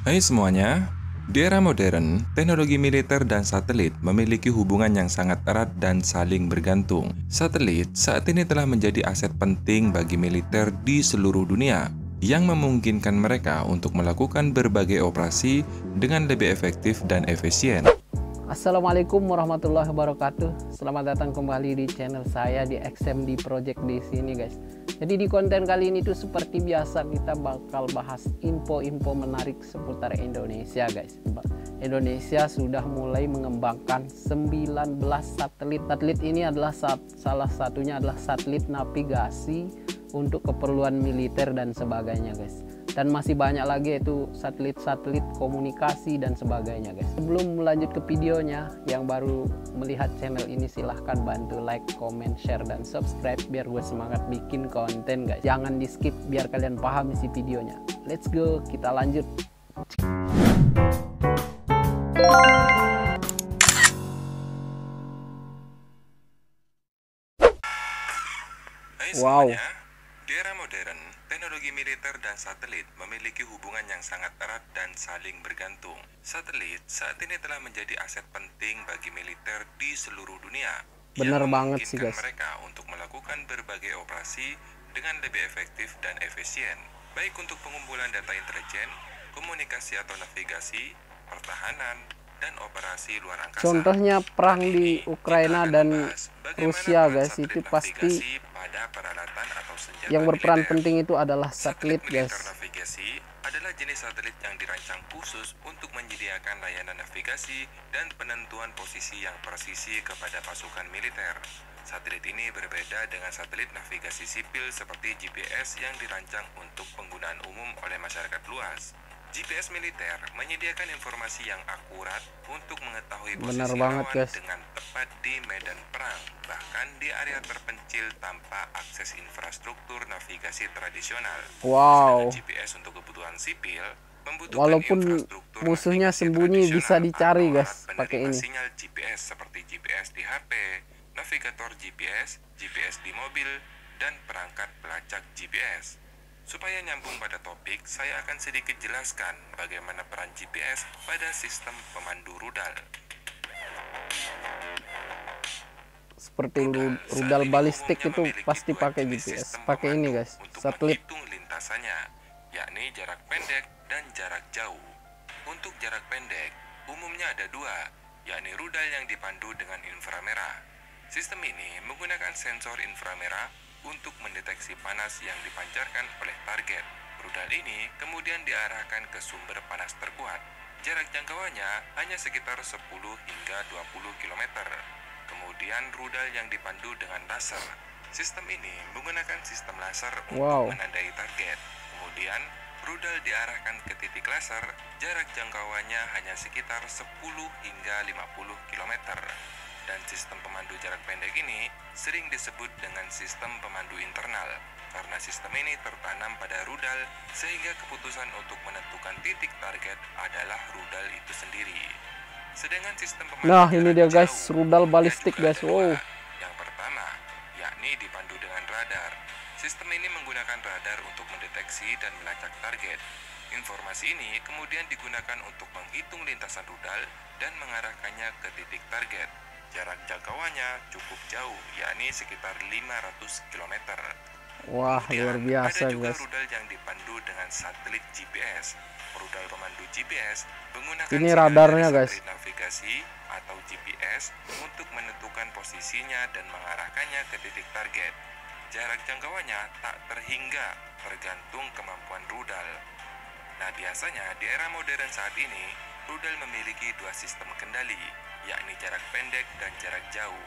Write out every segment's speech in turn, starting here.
Hai semuanya, di era modern, teknologi militer dan satelit memiliki hubungan yang sangat erat dan saling bergantung. Satelit saat ini telah menjadi aset penting bagi militer di seluruh dunia, yang memungkinkan mereka untuk melakukan berbagai operasi dengan lebih efektif dan efisien. Assalamualaikum warahmatullahi wabarakatuh. Selamat datang kembali di channel saya di XMD Project di sini, guys. Jadi di konten kali ini tuh seperti biasa kita bakal bahas info-info menarik seputar Indonesia, guys. Indonesia sudah mulai mengembangkan 19 satelit. Satelit ini adalah salah satunya adalah satelit navigasi untuk keperluan militer dan sebagainya, guys. Dan masih banyak lagi yaitu satelit-satelit komunikasi dan sebagainya, guys. Sebelum melanjut ke videonya, yang baru melihat channel ini silahkan bantu like, comment, share, dan subscribe biar gue semangat bikin konten, guys. Jangan di skip biar kalian paham isi videonya. Let's go, kita lanjut. Hai semuanya, di era modern, teknologi militer dan satelit memiliki hubungan yang sangat erat dan saling bergantung. Satelit saat ini telah menjadi aset penting bagi militer di seluruh dunia. Bener yang banget sih, memungkinkan guys. mereka untuk melakukan berbagai operasi dengan lebih efektif dan efisien, baik untuk pengumpulan data intelijen, komunikasi atau navigasi, pertahanan, dan operasi luar angkasa. Contohnya perang Kali di ini, Ukraina kita akan dan membahas bagaimana Rusia, peran guys. satelit Itu pasti navigasi pada peralatan atau senjata yang berperan militer. penting itu adalah satelit, guys. Militer navigasi adalah jenis satelit yang dirancang khusus untuk menyediakan layanan navigasi dan penentuan posisi yang presisi kepada pasukan militer. Satelit ini berbeda dengan satelit navigasi sipil seperti GPS yang dirancang untuk penggunaan umum oleh masyarakat luas. GPS militer menyediakan informasi yang akurat untuk mengetahui posisi lawan dengan tepat di medan perang, bahkan di area terpencil tanpa akses infrastruktur navigasi tradisional. Wow. GPS untuk kebutuhan sipil membutuhkan Walaupun infrastruktur musuhnya navigasi sembunyi bisa tradisional dicari, atau guys, alat pakai penerima ini. sinyal GPS seperti GPS di HP, navigator GPS, GPS di mobil, dan perangkat pelacak GPS. Supaya nyambung pada topik, saya akan sedikit jelaskan bagaimana peran GPS pada sistem pemandu rudal. Seperti rudal balistik itu pasti pakai GPS. Pakai ini, guys, satelit. Menghitung lintasannya, yakni jarak pendek dan jarak jauh. Untuk jarak pendek, umumnya ada dua, yakni rudal yang dipandu dengan inframerah. Sistem ini menggunakan sensor inframerah untuk mendeteksi panas yang dipancarkan oleh target. Rudal ini kemudian diarahkan ke sumber panas terkuat. Jarak jangkauannya hanya sekitar 10 hingga 20 km. Kemudian rudal yang dipandu dengan laser. Sistem ini menggunakan sistem laser untuk menandai target. Kemudian rudal diarahkan ke titik laser, jarak jangkauannya hanya sekitar 10 hingga 50 km. Dan sistem pemandu jarak pendek ini sering disebut dengan sistem pemandu internal, karena sistem ini tertanam pada rudal sehingga keputusan untuk menentukan titik target adalah rudal itu sendiri. Sedangkan sistem pemandu ini dia, guys, rudal balistik, guys. Wow. Yang pertama, yakni dipandu dengan radar. Sistem ini menggunakan radar untuk mendeteksi dan melacak target. Informasi ini kemudian digunakan untuk menghitung lintasan rudal dan mengarahkannya ke titik target. Jarak jangkauannya cukup jauh, yakni sekitar 500 km. Wah, luar biasa, ada juga guys. rudal yang dipandu dengan satelit GPS. Rudal pemandu GPS menggunakan ini radarnya, guys, navigasi atau GPS untuk menentukan posisinya dan mengarahkannya ke titik target. Jarak jangkauannya tak terhingga, tergantung kemampuan rudal. Nah, biasanya di era modern saat ini, rudal memiliki dua sistem kendali, yakni jarak pendek dan jarak jauh.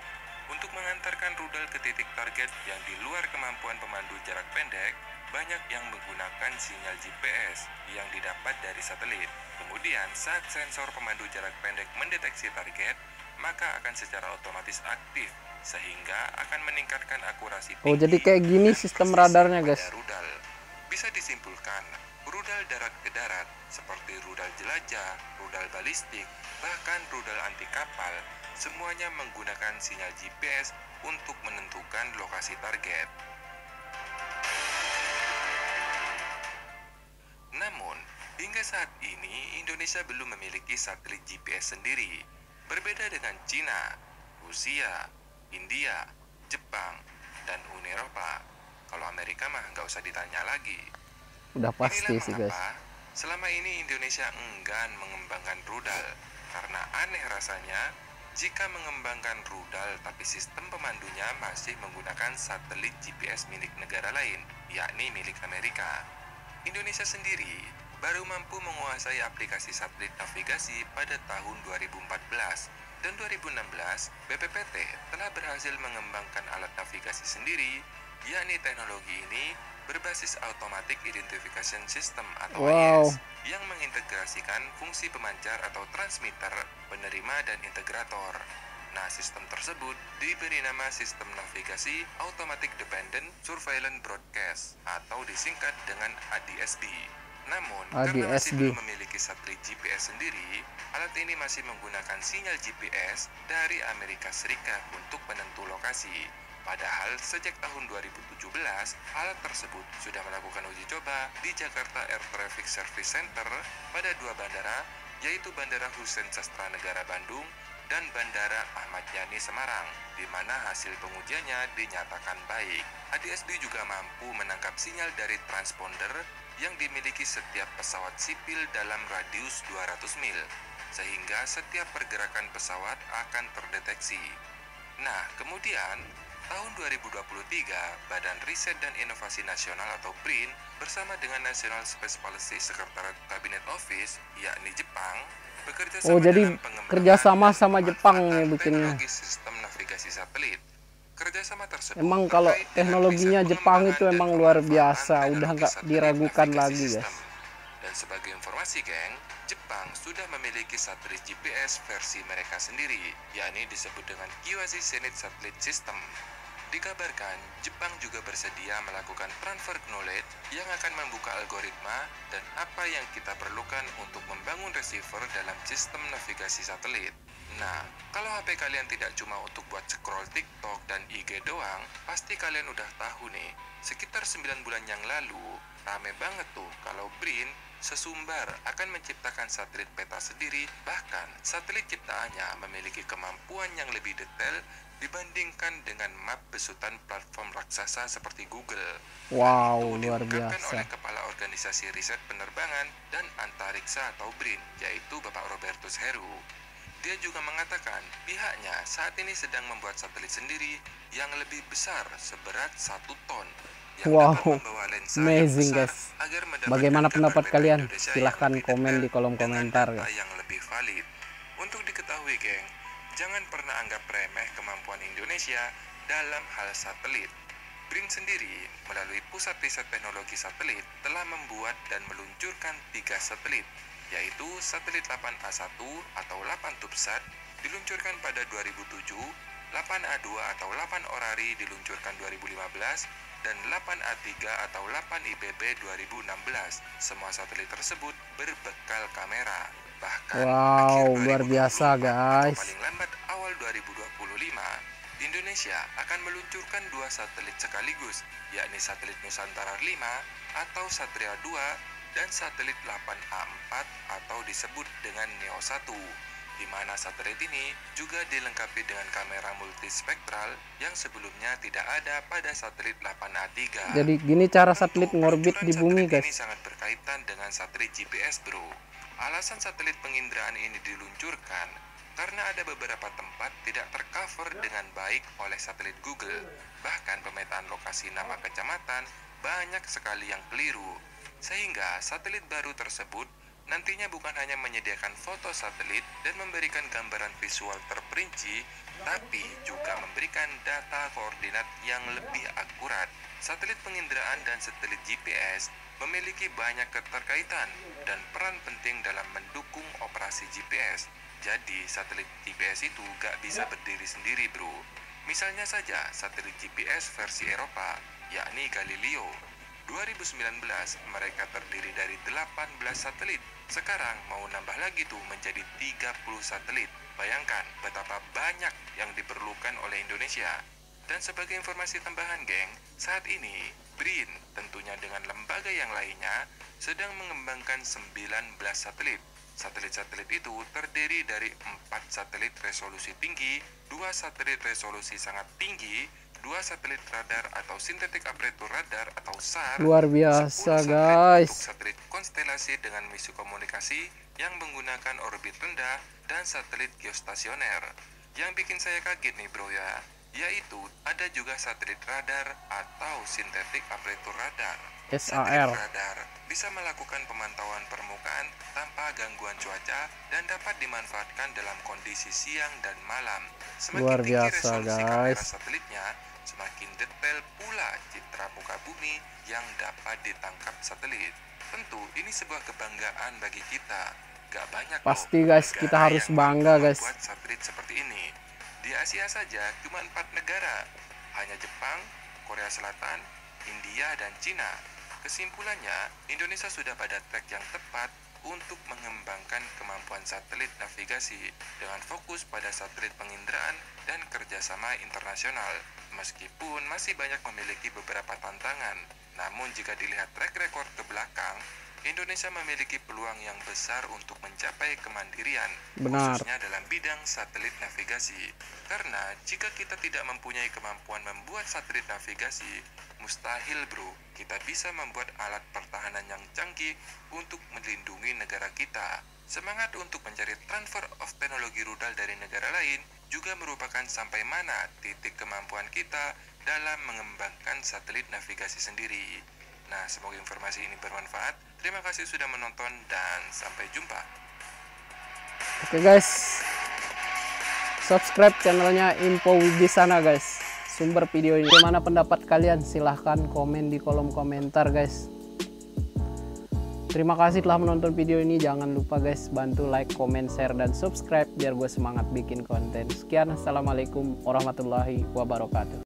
Untuk mengantarkan rudal ke titik target yang di luar kemampuan pemandu jarak pendek, banyak yang menggunakan sinyal GPS yang didapat dari satelit. Kemudian, saat sensor pemandu jarak pendek mendeteksi target, maka akan secara otomatis aktif, sehingga akan meningkatkan akurasi tinggi. jadi kayak gini sistem radarnya, guys. Rudal. Bisa disimpulkan, rudal darat ke darat seperti rudal jelajah, rudal balistik, bahkan rudal anti kapal, semuanya menggunakan sinyal GPS untuk menentukan lokasi target. Namun, di Hingga saat ini, Indonesia belum memiliki satelit GPS sendiri. Berbeda dengan Cina, Rusia, India, Jepang, dan Uni Eropa. Kalau Amerika mah nggak usah ditanya lagi. Udah pasti Inilah sih guys. mengapa selama ini Indonesia enggan mengembangkan rudal. Karena aneh rasanya, jika mengembangkan rudal tapi sistem pemandunya masih menggunakan satelit GPS milik negara lain, yakni milik Amerika. Indonesia sendiri baru mampu menguasai aplikasi satelit navigasi pada tahun 2014 dan 2016 BPPT telah berhasil mengembangkan alat navigasi sendiri, yakni teknologi ini berbasis Automatic Identification System atau AIS yang mengintegrasikan fungsi pemancar atau transmitter, penerima, dan integrator. Nah, sistem tersebut diberi nama Sistem Navigasi Automatic Dependent Surveillance Broadcast atau disingkat dengan ADSB. Namun, karena masih belum memiliki satelit GPS sendiri, alat ini masih menggunakan sinyal GPS dari Amerika Serikat untuk penentu lokasi. Padahal sejak tahun 2017, alat tersebut sudah melakukan uji coba di Jakarta Air Traffic Service Center pada 2 bandara, yaitu Bandara Husein Sastranegara Bandung dan Bandara Ahmad Yani Semarang, di mana hasil pengujiannya dinyatakan baik. ADSB juga mampu menangkap sinyal dari transponder yang dimiliki setiap pesawat sipil dalam radius 200 mil, sehingga setiap pergerakan pesawat akan terdeteksi. Nah, kemudian tahun 2023, Badan Riset dan Inovasi Nasional atau BRIN bersama dengan National Space Policy Secretariat Cabinet Office, yakni Jepang, bekerja sama jadi dalam pengembangan kerjasama dan sama Jepang pemanfaatan nih bikinnya. teknologi sistem navigasi satelit. Kerjasama tersebut Emang kalau terkait dengan teknologinya riset Jepang itu pengembangan emang dan luar pemanfaatan biasa, udah teknologi nggak satelit diragukan navigasi lagi sistem. guys. Dan sebagai informasi geng, Jepang sudah memiliki satelit GPS versi mereka sendiri, yakni disebut dengan Kiwazi Zenith Satellite System. Dikabarkan, Jepang juga bersedia melakukan transfer knowledge yang akan membuka algoritma dan apa yang kita perlukan untuk membangun receiver dalam sistem navigasi satelit. Nah, kalau HP kalian tidak cuma untuk buat scroll TikTok dan IG doang, pasti kalian udah tahu nih, sekitar 9 bulan yang lalu, rame banget tuh kalau BRIN sesumbar akan menciptakan satelit peta sendiri, bahkan satelit ciptaannya memiliki kemampuan yang lebih detail dibandingkan dengan map besutan platform raksasa seperti Google. Wow, itu luar diungkapkan biasa. oleh Kepala Organisasi Riset Penerbangan dan Antariksa atau BRIN, yaitu Bapak Robertus Heru. Dia juga mengatakan pihaknya saat ini sedang membuat satelit sendiri yang lebih besar seberat 1 ton yang dapat membawa lensa yang amazing besar guys. agar mendapatkan Bagaimana gambar pendapat peta kalian? Indonesia yang Silahkan lebih komen detail di kolom dengan komentar data guys. yang lebih valid. Untuk diketahui geng, jangan pernah anggap remeh kemampuan Indonesia dalam hal satelit. BRIN sendiri melalui Pusat Riset Teknologi Satelit telah membuat dan meluncurkan 3 satelit, yaitu satelit 8A1 atau 8 CubeSat diluncurkan pada 2007, 8A2 atau 8 Orari diluncurkan 2015, dan 8A3 atau 8 IPB 2016. Semua satelit tersebut berbekal kamera. Bahkan akhir Luar 2024 biasa guys. atau paling lambat awal 2025, Indonesia akan meluncurkan 2 satelit sekaligus, yakni satelit Nusantara 5 atau Satria 2 dan satelit 8A4 atau disebut dengan Neo 1, di mana satelit ini juga dilengkapi dengan kamera multispektral yang sebelumnya tidak ada pada satelit 8A3. Jadi gini cara satelit ngorbit di bumi Satelit guys. ini sangat berkaitan dengan satelit GPS bro. Alasan satelit penginderaan ini diluncurkan karena ada beberapa tempat tidak tercover dengan baik oleh satelit Google. Bahkan pemetaan lokasi nama kecamatan banyak sekali yang keliru. Sehingga satelit baru tersebut nantinya bukan hanya menyediakan foto satelit dan memberikan gambaran visual terperinci, tapi juga memberikan data koordinat yang lebih akurat. Satelit penginderaan dan satelit GPS memiliki banyak keterkaitan dan peran penting dalam mendukung operasi GPS. Jadi, satelit GPS itu gak bisa berdiri sendiri bro. Misalnya saja satelit GPS versi Eropa, yakni Galileo. 2019 mereka terdiri dari 18 satelit. Sekarang mau nambah lagi tuh menjadi 30 satelit. Bayangkan betapa banyak yang diperlukan oleh Indonesia. Dan sebagai informasi tambahan geng, saat ini BRIN tentunya dengan lembaga yang lainnya sedang mengembangkan 19 satelit. Satelit-satelit itu terdiri dari 4 satelit resolusi tinggi, 2 satelit resolusi sangat tinggi, 2 satelit radar atau synthetic aperture radar atau SAR, Luar biasa 10 satelit guys. untuk satelit konstelasi dengan misi komunikasi yang menggunakan orbit rendah, dan satelit geostasioner. Yang bikin saya kaget nih bro ya, yaitu ada juga satelit radar atau synthetic aperture radar. SAR. Satelit radar bisa melakukan pemantauan permukaan tanpa gangguan cuaca dan dapat dimanfaatkan dalam kondisi siang dan malam. Semakin Luar tinggi biasa resolusi kamera guys. satelitnya, semakin detail pula citra muka bumi yang dapat ditangkap satelit. Tentu ini sebuah kebanggaan bagi kita. Gak banyak Pasti loh guys, negara kita harus yang bangga mampu guys. membuat satelit seperti ini. Di Asia saja cuma 4 negara, hanya Jepang, Korea Selatan, India, dan Cina. Kesimpulannya, Indonesia sudah pada track yang tepat untuk mengembangkan kemampuan satelit navigasi dengan fokus pada satelit penginderaan dan kerjasama internasional. Meskipun masih banyak memiliki beberapa tantangan, namun jika dilihat track record ke belakang, Indonesia memiliki peluang yang besar untuk mencapai kemandirian, Benar. khususnya dalam bidang satelit navigasi. Karena jika kita tidak mempunyai kemampuan membuat satelit navigasi, mustahil bro, kita bisa membuat alat pertahanan yang canggih untuk melindungi negara kita. Semangat untuk mencari transfer of teknologi rudal dari negara lain juga merupakan sampai mana titik kemampuan kita dalam mengembangkan satelit navigasi sendiri. Nah, semoga informasi ini bermanfaat. Terima kasih sudah menonton dan sampai jumpa. Oke guys, subscribe channelnya Info di sana guys. Sumber video ini. Bagaimana pendapat kalian? Silahkan komen di kolom komentar guys. Terima kasih telah menonton video ini. Jangan lupa guys, bantu like, comment, share, dan subscribe biar gue semangat bikin konten. Sekian, assalamualaikum warahmatullahi wabarakatuh.